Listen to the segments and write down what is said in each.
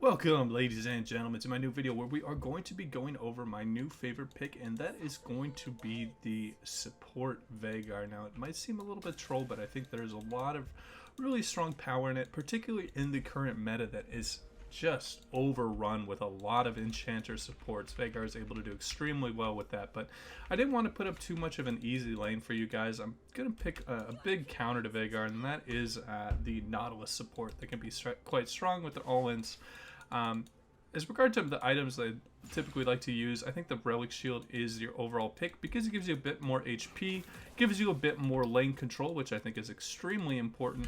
Welcome, ladies and gentlemen, to my new video where we are going to be going over my new favorite pick, and that is going to be the support Veigar. Now, it might seem a little bit troll, but I think there's a lot of really strong power in it, particularly in the current meta that is just overrun with a lot of enchanter supports. Veigar is able to do extremely well with that, but I didn't want to put up too much of an easy lane for you guys. I'm going to pick a big counter to Veigar, and that is the Nautilus support that can be quite strong with the all-ins. As regard to the items that I typically like to use, I think the Relic Shield is your overall pick because it gives you a bit more HP, gives you a bit more lane control, which I think is extremely important,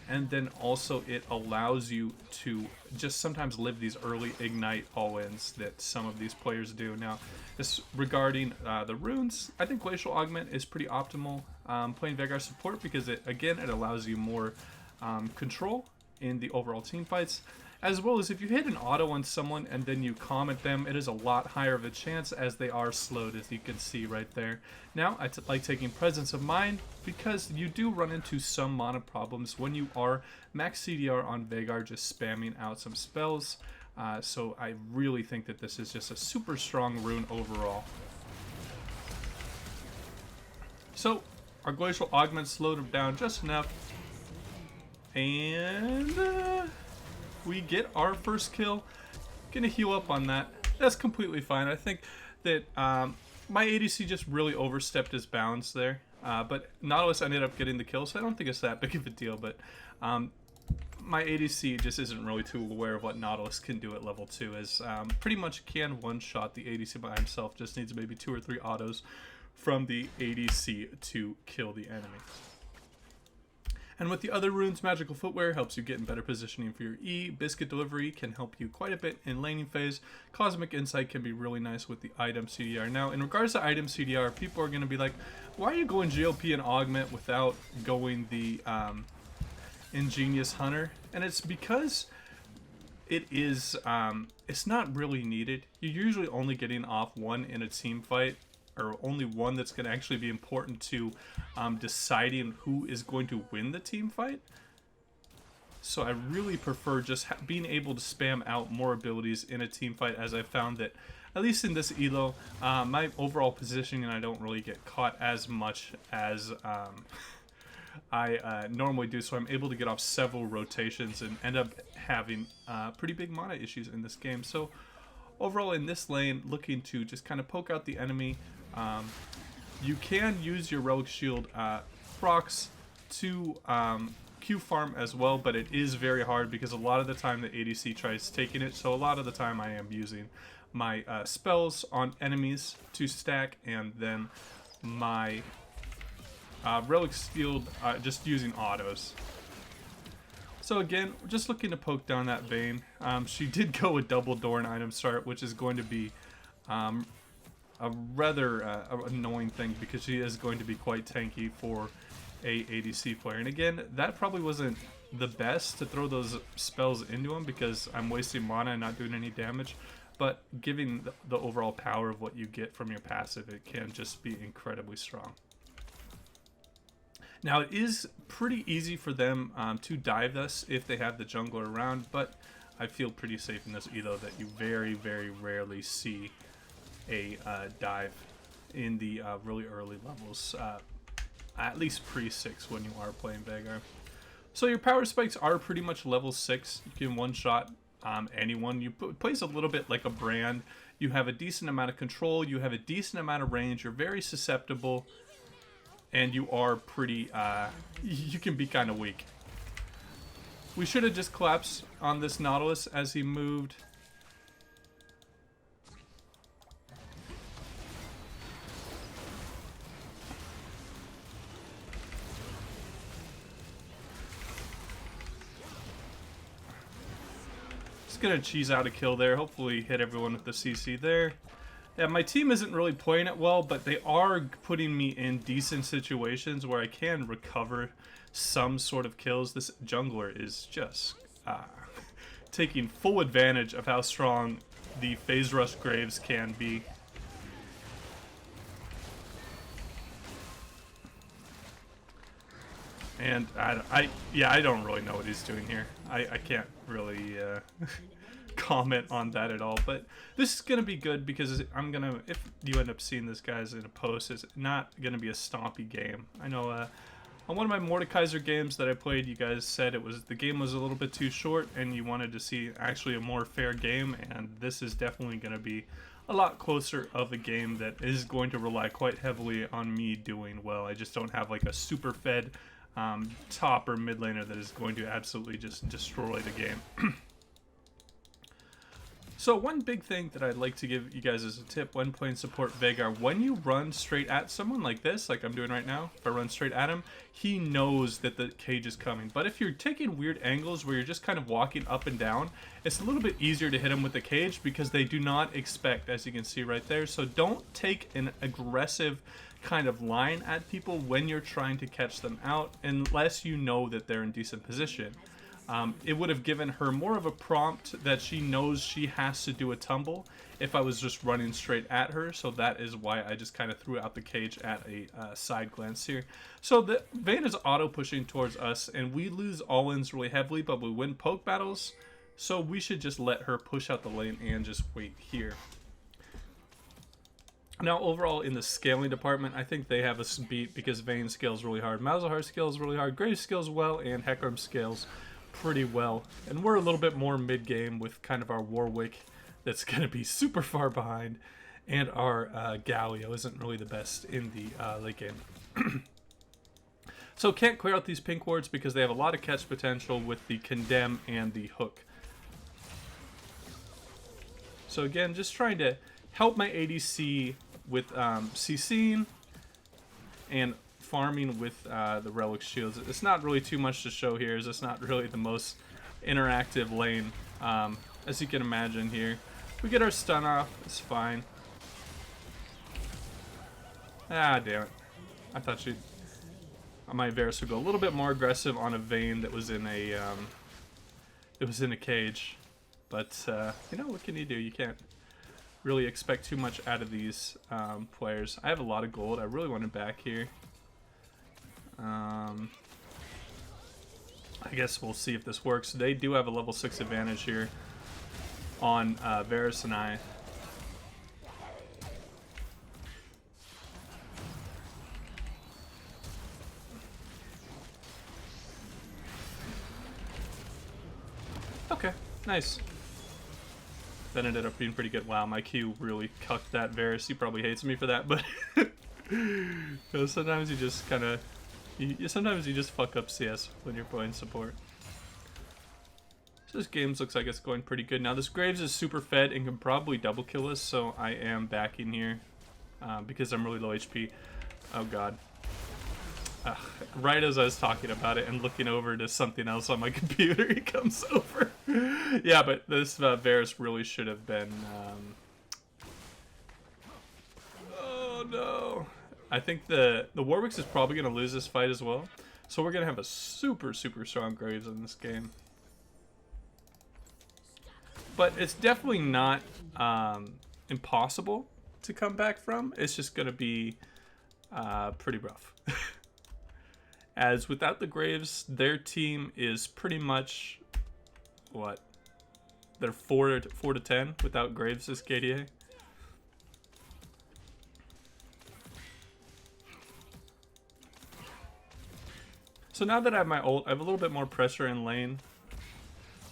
and then also it allows you to just sometimes live these early Ignite all-ins that some of these players do. Now, regarding the runes, I think Glacial Augment is pretty optimal playing Veigar support because it allows you more control in the overall team fights. As well as if you hit an auto on someone and then you comment them, it is a lot higher of a chance as they are slowed, as you can see right there. Now, I like taking Presence of Mind because you do run into some mana problems when you are max CDR on Veigar just spamming out some spells. So I really think that this is just a super strong rune overall. So, our Glacial Augment slowed him down just enough. And we get our first kill. Gonna heal up on that. That's completely fine. I think that my ADC just really overstepped his bounds there. But Nautilus ended up getting the kill, so I don't think it's that big of a deal. But my ADC just isn't really too aware of what Nautilus can do at level 2, as pretty much can one-shot the ADC by himself. Just needs maybe 2 or 3 autos from the ADC to kill the enemy. And with the other runes, Magical Footwear helps you get in better positioning for your E. Biscuit Delivery can help you quite a bit in laning phase. Cosmic Insight can be really nice with the item CDR. Now, in regards to item CDR, people are going to be like, why are you going GLP and Augment without going the Ingenious Hunter? And it's because it is, it's not really needed. You're usually only getting off one in a team fight, or only one that's going to actually be important to deciding who is going to win the team fight. So I really prefer just being able to spam out more abilities in a team fight, as I found that, at least in this elo, my overall positioning, I don't really get caught as much as I normally do, so I'm able to get off several rotations and end up having pretty big mana issues in this game. So overall in this lane, looking to just kind of poke out the enemy. You can use your Relic Shield procs to Q farm as well, but it is very hard because a lot of the time the ADC tries taking it, so a lot of the time I am using my spells on enemies to stack, and then my Relic Shield just using autos. So again, we're just looking to poke down that vein. She did go a double Dorn item start, which is going to be a rather annoying thing because she is going to be quite tanky for a ADC player. And again, that probably wasn't the best to throw those spells into him because I'm wasting mana and not doing any damage. But given the overall power of what you get from your passive, it can just be incredibly strong. Now, it is pretty easy for them to dive us if they have the jungler around, but I feel pretty safe in this elo that you very, very rarely see a dive in the really early levels, at least pre-6 when you are playing Veigar. So your power spikes are pretty much level 6. You can one-shot anyone. You plays a little bit like a brand. You have a decent amount of control. You have a decent amount of range. You're very susceptible. And you are pretty, you can be kind of weak. We should have just collapsed on this Nautilus as he moved. Just gonna cheese out a kill there. Hopefully hit everyone with the CC there. Yeah, my team isn't really playing it well, but they are putting me in decent situations where I can recover some sort of kills. This jungler is just taking full advantage of how strong the Phase Rush Graves can be. And I don't really know what he's doing here. I can't really comment on that at all. But this is gonna be good because I'm gonna, if you end up seeing this guys in a post, it's not gonna be a stompy game. I know on one of my Mordekaiser games that I played, you guys said the game was a little bit too short and you wanted to see actually a more fair game, and this is definitely going to be a lot closer of a game that is going to rely quite heavily on me doing well. I just don't have like a super fed top or mid laner that is going to absolutely just destroy the game. So one big thing that I'd like to give you guys as a tip when playing support Veigar, when you run straight at someone like this, like I'm doing right now, if I run straight at him, he knows that the cage is coming. But if you're taking weird angles where you're just kind of walking up and down, it's a little bit easier to hit him with the cage because they do not expect, as you can see right there. So don't take an aggressive kind of line at people when you're trying to catch them out unless you know that they're in decent position. It would have given her more of a prompt that she knows she has to do a tumble if I was just running straight at her. So that is why I just kind of threw out the cage at a side glance here. So the Vayne is auto pushing towards us, and we lose all-ins really heavily, but we win poke battles. So we should just let her push out the lane and just wait here. Now, overall, in the scaling department, I think they have us beat because Vayne scales really hard, Malzahar scales really hard, Graves scales well, and Hecarim scales pretty well. And we're a little bit more mid-game with kind of our Warwick that's going to be super far behind, and our Galio isn't really the best in the late game. So can't clear out these pink wards because they have a lot of catch potential with the Condemn and the Hook. So again, just trying to help my ADC with CCing and farming with the Relic Shields. It's not really too much to show here, as it's not really the most interactive lane, as you can imagine here. We get our stun off, it's fine. Ah, damn it. I thought my Varus would go a little bit more aggressive on a Vayne that was in a cage. But, you know, what can you do? You can't really expect too much out of these players. I have a lot of gold. I really want it back here. I guess we'll see if this works. They do have a level 6 advantage here on Varus and I. Okay, nice. That ended up being pretty good. Wow, my Q really cucked that Varus. He probably hates me for that, but sometimes you just kind of... sometimes you just fuck up CS when you're playing support. So this game looks like it's going pretty good. Now this Graves is super fed and can probably double kill us, so I am backing here because I'm really low HP. Oh god. Right as I was talking about it and looking over to something else on my computer, he comes over. Yeah, but this Varus really should have been... Oh no. I think the Warwick is probably going to lose this fight as well. So we're going to have a super, super strong Graves in this game. But it's definitely not impossible to come back from. It's just going to be pretty rough. As without the Graves, their team is pretty much, what? They're 4 to 10 without Graves as KDA. So now that I have my ult, I have a little bit more pressure in lane.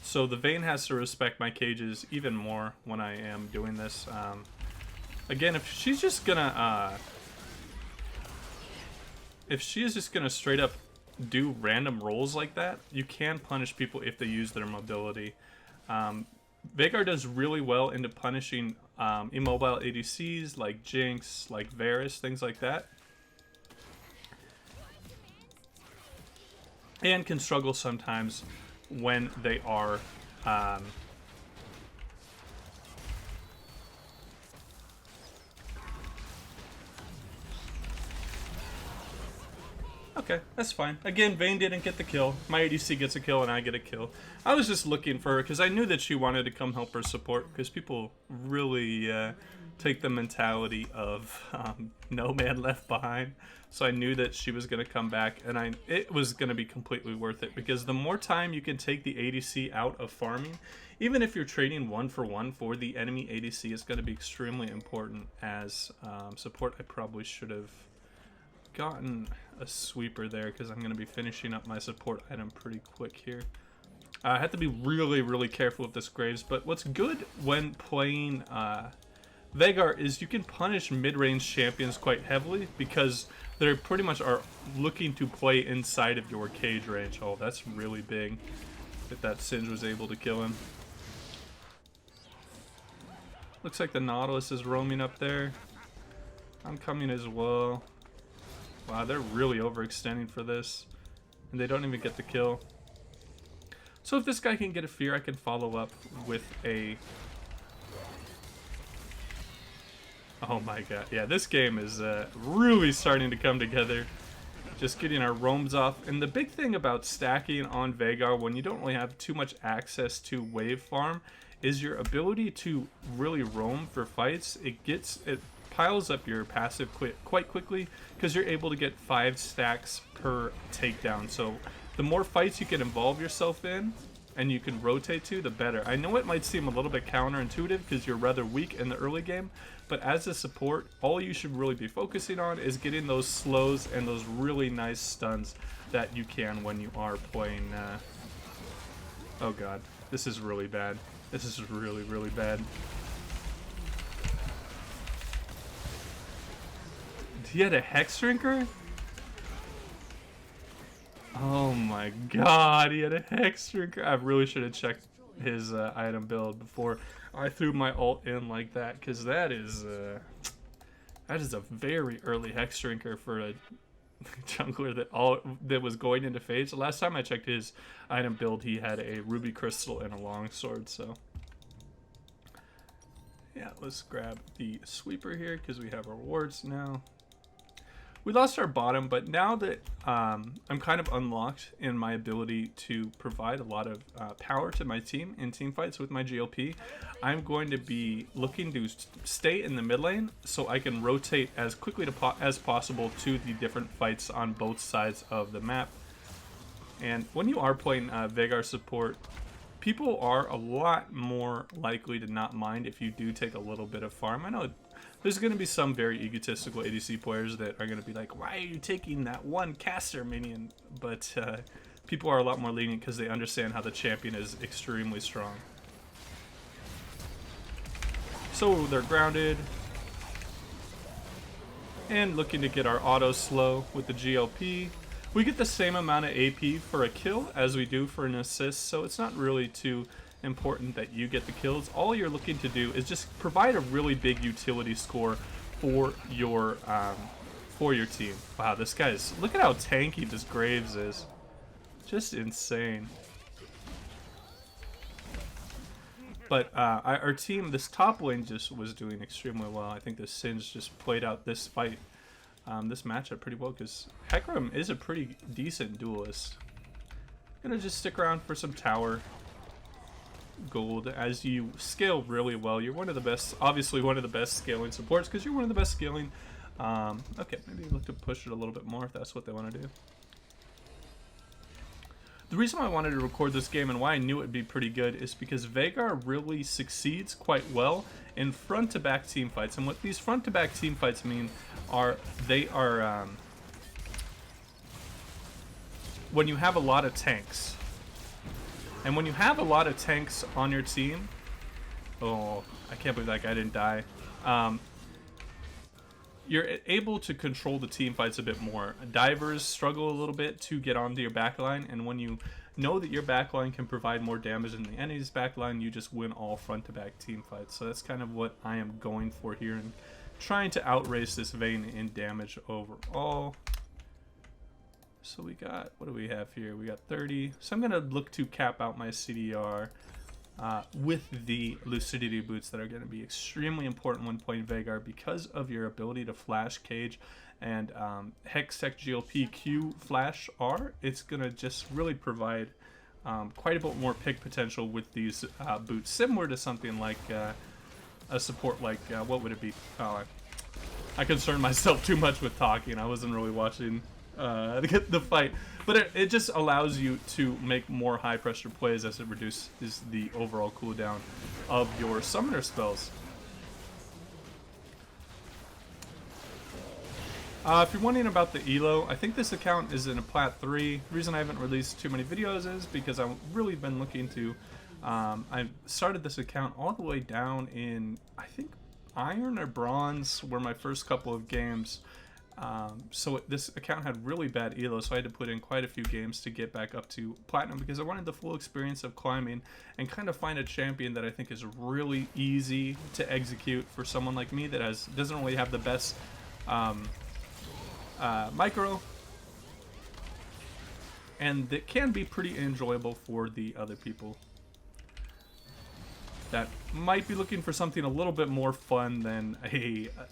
So the Vayne has to respect my cages even more when I am doing this. Again, if she's just gonna... if she is just gonna straight up do random rolls like that, you can punish people if they use their mobility. Veigar does really well into punishing immobile ADCs like Jinx, like Varus, things like that. And can struggle sometimes when they are okay, that's fine. Again, Vayne didn't get the kill. My ADC gets a kill and I get a kill. I was just looking for her because I knew that she wanted to come help her support because people really take the mentality of no man left behind. So I knew that she was going to come back, and it was going to be completely worth it, because the more time you can take the ADC out of farming, even if you're trading 1-for-1 for the enemy ADC, is going to be extremely important as support. I probably should have gotten a sweeper there, because I'm going to be finishing up my support item pretty quick here. I have to be really, really careful with this Graves, but what's good when playing Veigar is you can punish mid-range champions quite heavily, because they pretty much are looking to play inside of your cage range. Oh, that's really big if that Singe was able to kill him. Looks like the Nautilus is roaming up there. I'm coming as well. Wow, they're really overextending for this, and they don't even get the kill. So if this guy can get a fear, I can follow up with a... Oh my god. Yeah, this game is really starting to come together. Just getting our roams off. And the big thing about stacking on Veigar when you don't really have too much access to wave farm is your ability to really roam for fights. It piles up your passive quite quickly, because you're able to get 5 stacks per takedown. So the more fights you can involve yourself in and you can rotate to, the better. I know it might seem a little bit counterintuitive because you're rather weak in the early game, but as a support, all you should really be focusing on is getting those slows and those really nice stuns that you can when you are playing. Oh god, this is really bad. This is really, really bad. He had a Hex Drinker? Oh my god, he had a Hex Drinker. I really should have checked his item build before I threw my ult in like that, because that is a very early Hex Drinker for a jungler that was going into phase. The last time I checked his item build, he had a Ruby Crystal and a Longsword, so... Yeah, let's grab the sweeper here, because we have our wards now. We lost our bottom, but now that I'm kind of unlocked in my ability to provide a lot of power to my team in team fights with my GLP, I'm going to be looking to stay in the mid lane so I can rotate as quickly as possible to the different fights on both sides of the map. And when you are playing Veigar support, people are a lot more likely to not mind if you do take a little bit of farm. I know there's going to be some very egotistical ADC players that are going to be like, why are you taking that one caster minion? But people are a lot more lenient because they understand how the champion is extremely strong. So they're grounded. And looking to get our auto slow with the GLP. We get the same amount of AP for a kill as we do for an assist, so it's not really too important that you get the kills. All you're looking to do is just provide a really big utility score for your team. Wow, this guy's... Look at how tanky this Graves is. Just insane. But our team, this top lane just was doing extremely well. I think the Singe just played out this fight, this matchup pretty well, because Hecarim is a pretty decent duelist. Gonna just stick around for some tower gold as you scale really well. You're one of the best, obviously one of the best scaling supports, because you're one of the best scaling. Okay, maybe look to push it a little bit more if that's what they want to do. The reason why I wanted to record this game and why I knew it would be pretty good is because Veigar really succeeds quite well in front-to-back team fights. And what these front-to-back team fights mean are when you have a lot of tanks. And when you have a lot of tanks on your team... Oh, I can't believe that guy didn't die. You're able to control the team fights a bit more. Divers struggle a little bit to get onto your backline, and when you know that your backline can provide more damage than the enemy's backline, you just win all front-to-back team fights. So that's kind of what I am going for here, and trying to outrace this Vayne in damage overall. So we got, what do we have here? We got 30. So I'm going to look to cap out my CDR with the lucidity boots that are going to be extremely important when playing Veigar because of your ability to flash cage and Hextech GLP Q flash R. It's going to just really provide quite a bit more pick potential with these boots, similar to something like a support like, what would it be? I concerned myself too much with talking. I wasn't really watching the fight. But it just allows you to make more high pressure plays as it reduces the overall cooldown of your summoner spells. If you're wondering about the ELO, I think this account is in a Plat 3. The reason I haven't released too many videos is because I've really been looking to... I started this account all the way down in, I think, Iron or Bronze were my first couple of games. So this account had really bad ELO, so I had to put in quite a few games to get back up to Platinum because I wanted the full experience of climbing and kind of find a champion that I think is really easy to execute for someone like me that doesn't really have the best... micro, and that can be pretty enjoyable for the other people that might be looking for something a little bit more fun than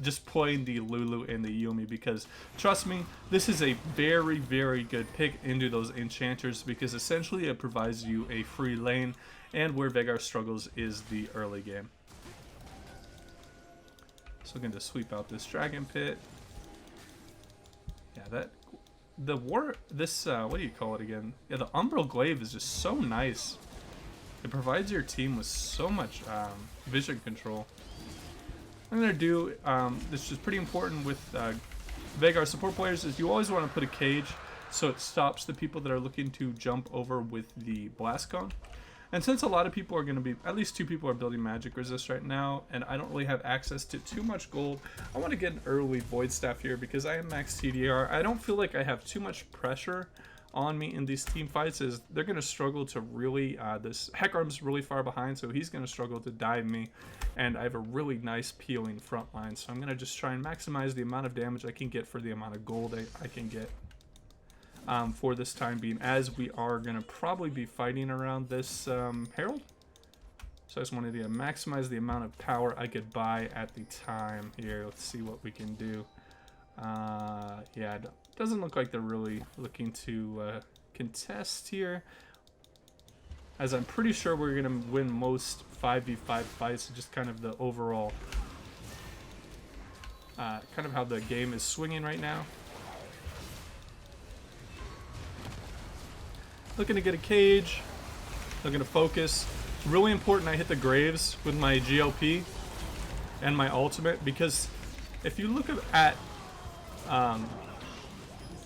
just playing the Lulu and the Yuumi, because trust me, this is a very, very good pick into those enchanters because essentially it provides you a free lane, and where Veigar struggles is the early game. So I'm going to sweep out this dragon pit. Yeah, what do you call it again? Yeah, the Umbral Glaive is just so nice. It provides your team with so much vision control. What I'm going to do, this is pretty important with Veigar support players, is you always want to put a cage so it stops the people that are looking to jump over with the blast cone. And since a lot of people are going to be, at least 2 people are building magic resist right now, and I don't really have access to too much gold, I want to get an early void staff here because I am max TDR. I don't feel like I have too much pressure on me in these team fights, as they're going to struggle to really, this Hecarim's really far behind, so he's going to struggle to dive me, and I have a really nice peeling front line, so I'm going to just try and maximize the amount of damage I can get for the amount of gold I can get. For this time being, as we are going to probably be fighting around this Herald. So I just wanted to maximize the amount of power I could buy at the time here. Let's see what we can do. Yeah, it doesn't look like they're really looking to contest here, as I'm pretty sure we're going to win most 5v5 fights. Just kind of the overall, kind of how the game is swinging right now. Looking to get a cage, looking to focus. It's really important I hit the graves with my GLP and my ultimate, because if you look at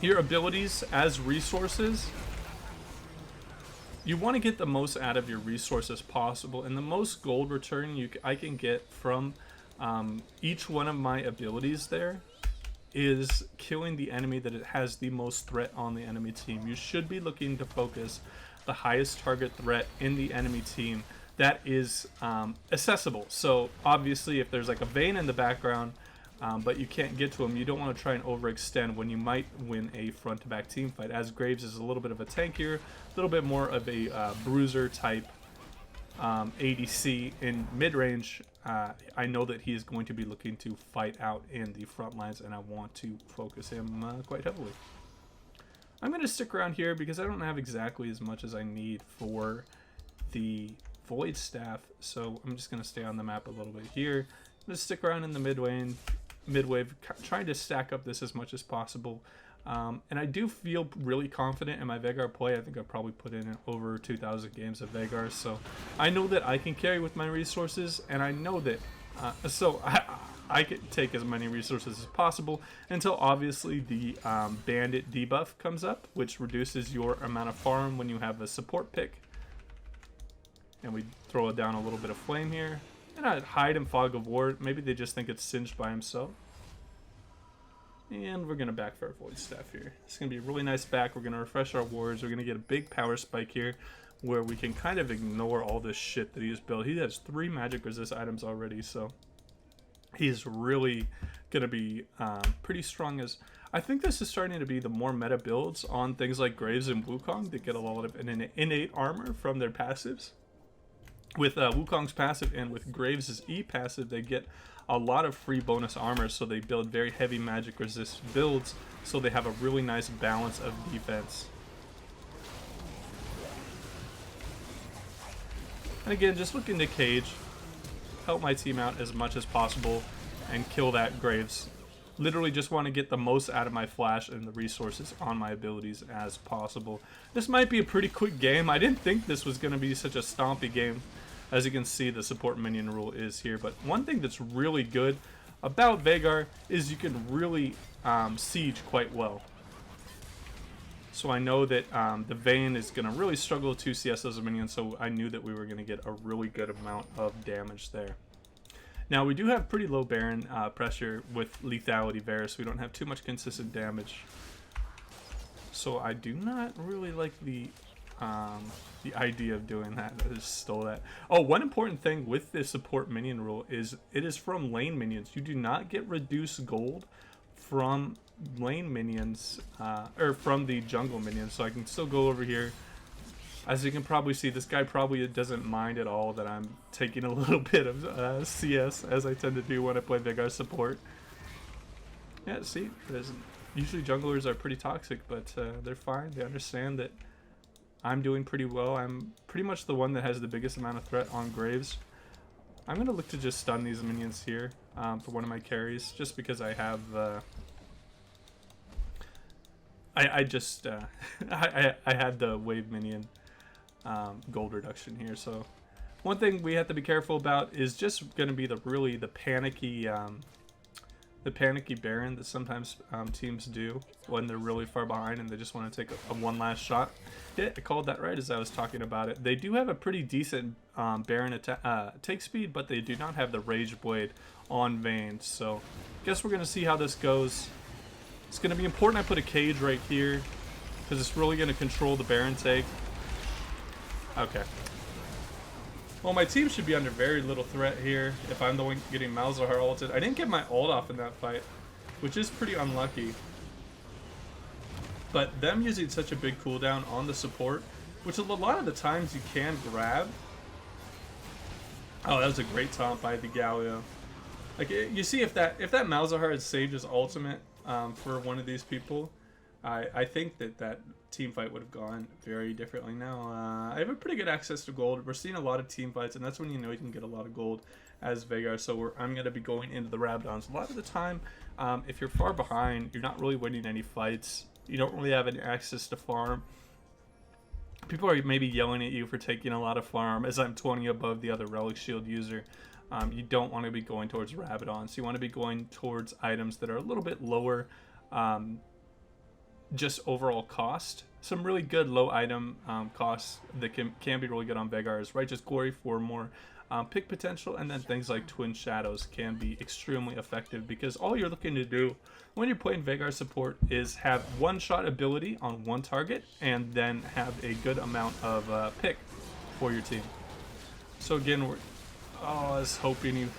your abilities as resources, you want to get the most out of your resources possible, and the most gold return I can get from each one of my abilities there is killing the enemy that it has the most threat on the enemy team. You should be looking to focus the highest target threat in the enemy team that is accessible. So obviously if there's like a Vayne in the background, but you can't get to him, you don't want to try and overextend when you might win a front-to-back team fight, as Graves is a little bit of a tankier, a little bit more of a bruiser type ADC in mid-range. I know that he is going to be looking to fight out in the front lines, and I want to focus him quite heavily. I'm going to stick around here because I don't have exactly as much as I need for the Void Staff, so I'm just going to stay on the map a little bit here. I'm going to stick around in the mid-wave, trying to stack up this as much as possible. And I do feel really confident in my Veigar play. I think I've probably put in over 2,000 games of Veigar, so I know that I can carry with my resources, and I know that I can take as many resources as possible until obviously the bandit debuff comes up, which reduces your amount of farm when you have a support pick. And we throw down a little bit of flame here, and I hide in Fog of War. Maybe they just think it's singed by himself. And we're going to back for our Void Staff here. It's going to be a really nice back. We're going to refresh our wards. We're going to get a big power spike here where we can kind of ignore all this shit that he has built. He has 3 magic resist items already, so he's really going to be pretty strong. As I think this is starting to be the more meta builds on things like Graves and Wukong that get a lot of innate armor from their passives. With Wukong's passive and with Graves' E passive, they get a lot of free bonus armor, so they build very heavy magic resist builds, so they have a really nice balance of defense. And again, just looking to cage. help my team out as much as possible and kill that Graves. Literally just want to get the most out of my flash and the resources on my abilities as possible. This might be a pretty quick game. I didn't think this was going to be such a stompy game. As you can see, the support minion rule is here. But one thing that's really good about Veigar is you can really siege quite well. So I know that the Vayne is going to really struggle to CS those minions, so I knew that we were going to get a really good amount of damage there. Now we do have pretty low Baron pressure with lethality Varus. We don't have too much consistent damage. So I do not really like the idea of doing that. I just stole that. Oh, one important thing with this support minion rule is it is from lane minions. You do not get reduced gold from lane minions or from the jungle minions. So I can still go over here. As you can probably see, this guy probably doesn't mind at all that I'm taking a little bit of CS, as I tend to do when I play Veigar support. Yeah, see, usually junglers are pretty toxic, but they're fine. They understand that I'm doing pretty well. I'm pretty much the one that has the biggest amount of threat on Graves. I'm going to look to just stun these minions here for one of my carries, just because I have... I had the wave minion gold reduction here, so one thing we have to be careful about is just going to be the panicky Baron that sometimes teams do when they're really far behind and they just want to take a one last shot. Yeah, I called that right as I was talking about it. They do have a pretty decent Baron take speed, but they do not have the Rage Blade on Vayne, so guess we're going to see how this goes. It's going to be important I put a cage right here because it's really going to control the Baron take. Okay. Well, my team should be under very little threat here if I'm the one getting Malzahar ulted. I didn't get my ult off in that fight, which is pretty unlucky. But them using such a big cooldown on the support, which a lot of the times you can grab. Oh, that was a great taunt by the Galio. Like, you see, if that Malzahar had saved his ultimate for one of these people, I think that Teamfight would have gone very differently. Now, I have a pretty good access to gold. We're seeing a lot of team fights, and that's when you know you can get a lot of gold as Veigar. So I'm going to be going into the Rabadons. A lot of the time, if you're far behind, you're not really winning any fights. You don't really have any access to farm. People are maybe yelling at you for taking a lot of farm, as I'm 20 above the other Relic Shield user. You don't want to be going towards Rabadons. You want to be going towards items that are a little bit lower just overall cost. Some really good low item costs that can be really good on Veigar is Righteous Glory for more pick potential, and then things like Twin Shadows can be extremely effective because all you're looking to do when you're playing Veigar support is have one shot ability on one target and then have a good amount of pick for your team. So again, I was hoping you...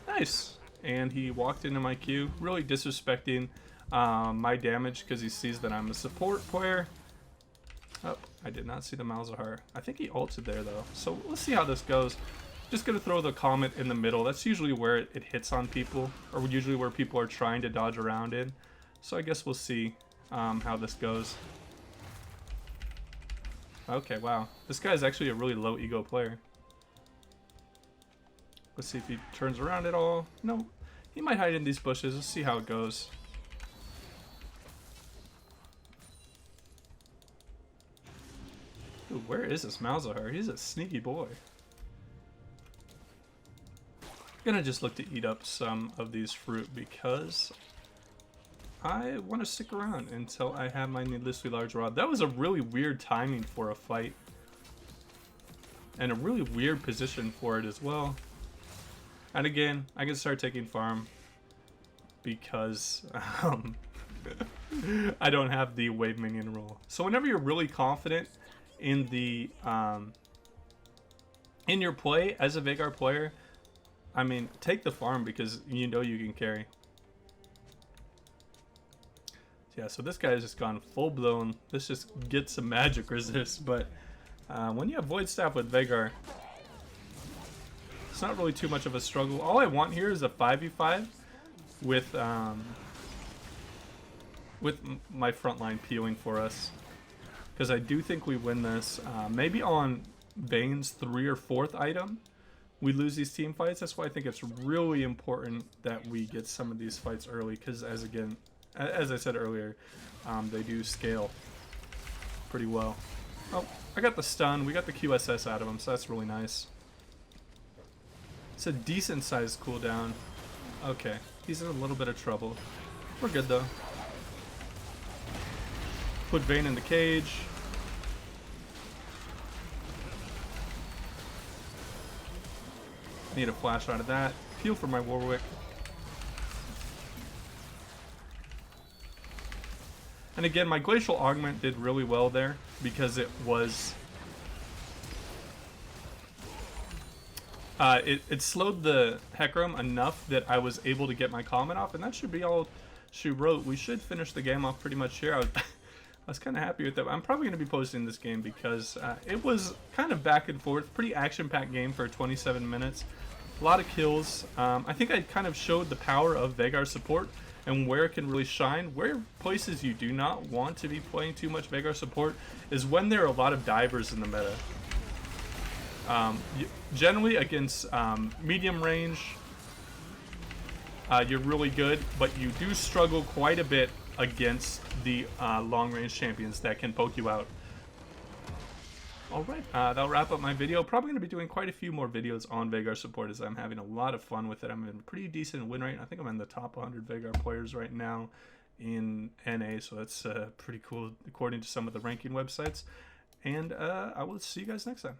Nice. And he walked into my queue, really disrespecting my damage because he sees that I'm a support player. Oh, I did not see the Malzahar. I think he ulted there though. So let's see how this goes. Just gonna throw the Comet in the middle. That's usually where it hits on people, or usually where people are trying to dodge around in. So I guess we'll see how this goes. Okay, wow. This guy is actually a really low ego player. Let's see if he turns around at all. No, he might hide in these bushes. Let's see how it goes. Ooh, where is this Malzahar? He's a sneaky boy. Gonna just look to eat up some of these fruit because I want to stick around until I have my needlessly large rod. That was a really weird timing for a fight. And a really weird position for it as well. And again, I can start taking farm because I don't have the wave minion rule. So whenever you're really confident in the in your play as a Veigar player, I mean, take the farm because you know you can carry. Yeah, so this guy has just gone full blown. Let's just get some magic resist, but when you have Void Staff with Veigar, it's not really too much of a struggle. All I want here is a 5v5 with with my front line peeling for us. Because I do think we win this. Maybe on Vayne's 3rd or 4th item, we lose these team fights. That's why I think it's really important that we get some of these fights early. Because as I said earlier, they do scale pretty well. Oh, I got the stun. We got the QSS out of him, so that's really nice. It's a decent sized cooldown. Okay, he's in a little bit of trouble. We're good though. Put Vayne in the cage. Need a flash out of that. Heal for my Warwick. And again, my Glacial Augment did really well there because it was... it slowed the Hecarim enough that I was able to get my comment off, and that should be all she wrote. We should finish the game off pretty much here. I was kind of happy with that. I'm probably going to be posting this game because it was kind of back and forth. Pretty action-packed game for 27 minutes. A lot of kills. I think I kind of showed the power of Veigar's support and where it can really shine. Where places you do not want to be playing too much Veigar support is when there are a lot of divers in the meta. Generally against medium range, you're really good, but you do struggle quite a bit against the long range champions that can poke you out. Alright, that'll wrap up my video. Probably going to be doing quite a few more videos on Veigar support as I'm having a lot of fun with it. I'm in a pretty decent win rate. I think I'm in the top 100 Veigar players right now in NA, so that's pretty cool according to some of the ranking websites. And I will see you guys next time.